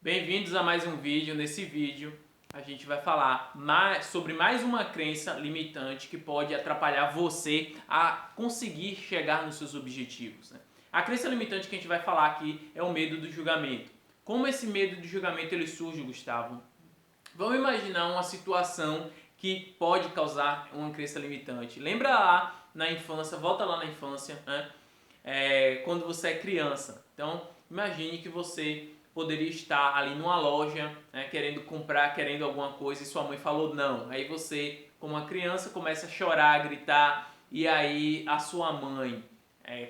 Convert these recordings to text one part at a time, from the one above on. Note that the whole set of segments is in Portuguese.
Bem-vindos a mais um vídeo. Nesse vídeo a gente vai falar sobre mais uma crença limitante que pode atrapalhar você a conseguir chegar nos seus objetivos, né? A crença limitante que a gente vai falar aqui é o medo do julgamento. Como esse medo do julgamento ele surge, Gustavo? Vamos imaginar uma situação que pode causar uma crença limitante. Lembra lá na infância, volta lá na infância, né? Quando você é criança. Então, imagine que você poderia estar ali numa loja, né, querendo comprar, querendo alguma coisa e sua mãe falou não. Aí você, como uma criança, começa a chorar, a gritar e aí a sua mãe,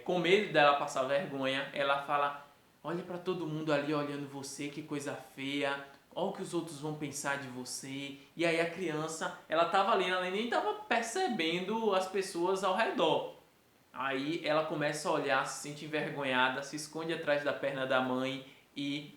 com medo dela passar vergonha, ela fala: olha para todo mundo ali olhando você, que coisa feia. Olha o que os outros vão pensar de você. E aí a criança, ela estava ali, ela nem estava percebendo as pessoas ao redor. Aí ela começa a olhar, se sente envergonhada, se esconde atrás da perna da mãe e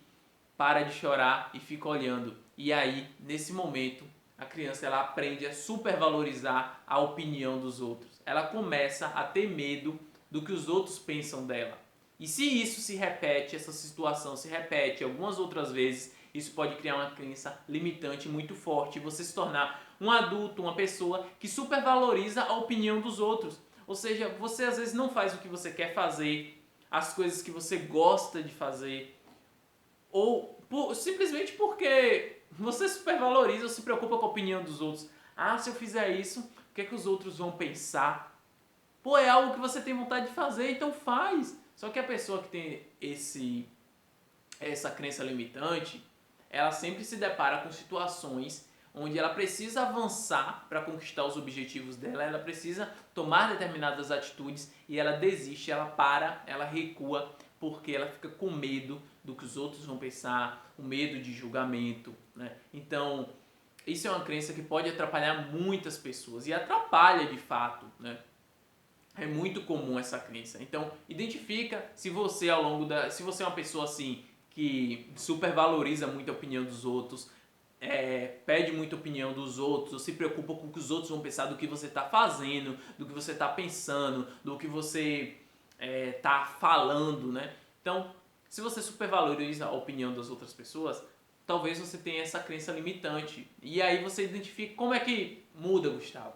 para de chorar e fica olhando. E aí, nesse momento, a criança ela aprende a supervalorizar a opinião dos outros. Ela começa a ter medo do que os outros pensam dela. E se isso se repete, essa situação se repete algumas outras vezes, isso pode criar uma crença limitante muito forte e você se tornar um adulto, uma pessoa que supervaloriza a opinião dos outros. Ou seja, você às vezes não faz o que você quer fazer, as coisas que você gosta de fazer, ou simplesmente porque você supervaloriza ou se preocupa com a opinião dos outros. Ah, se eu fizer isso, o que é que os outros vão pensar? Pô, é algo que você tem vontade de fazer, então faz. Só que a pessoa que tem essa crença limitante, ela sempre se depara com situações onde ela precisa avançar para conquistar os objetivos dela, ela precisa tomar determinadas atitudes e ela desiste, ela para, ela recua, porque ela fica com medo do que os outros vão pensar, o medo de julgamento, né? Então, isso é uma crença que pode atrapalhar muitas pessoas e atrapalha de fato, né? É muito comum essa crença. Então, identifica se você se você é uma pessoa assim que supervaloriza muito a opinião dos outros, pede muita opinião dos outros, ou se preocupa com o que os outros vão pensar do que você está fazendo, do que você está pensando, do que você está falando, né? Então, se você supervaloriza a opinião das outras pessoas, talvez você tenha essa crença limitante. E aí você identifica como é que muda, Gustavo.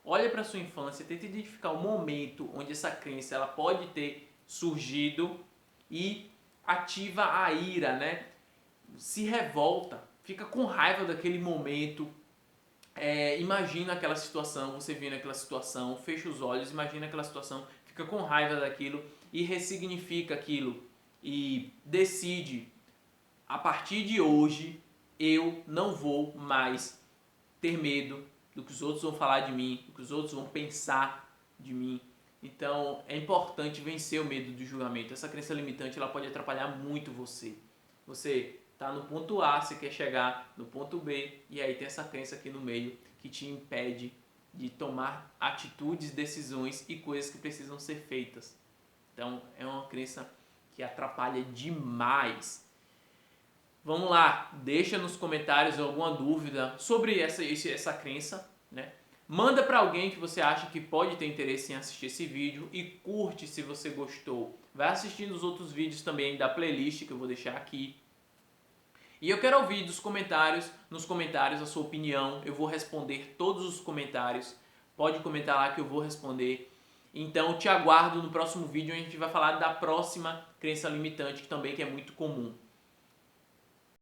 Olha para sua infância, tenta identificar o momento onde essa crença ela pode ter surgido e ativa a ira, né? Se revolta, fica com raiva daquele momento. Imagina aquela situação, você vê naquela situação, fecha os olhos, imagina aquela situação, fica com raiva daquilo e ressignifica aquilo e decide: a partir de hoje eu não vou mais ter medo do que os outros vão falar de mim, do que os outros vão pensar de mim. Então é importante vencer o medo do julgamento. Essa crença limitante ela pode atrapalhar muito você. Você está no ponto A, você quer chegar no ponto B e aí tem essa crença aqui no meio que te impede de tomar atitudes, decisões e coisas que precisam ser feitas. Então é uma crença que atrapalha demais. Vamos lá, deixa nos comentários alguma dúvida sobre essa crença, né? Manda para alguém que você acha que pode ter interesse em assistir esse vídeo e curte se você gostou. Vai assistindo os outros vídeos também da playlist que eu vou deixar aqui. E eu quero ouvir nos comentários a sua opinião. Eu vou responder todos os comentários. Pode comentar lá que eu vou responder. Então te aguardo no próximo vídeo onde a gente vai falar da próxima crença limitante que também é muito comum.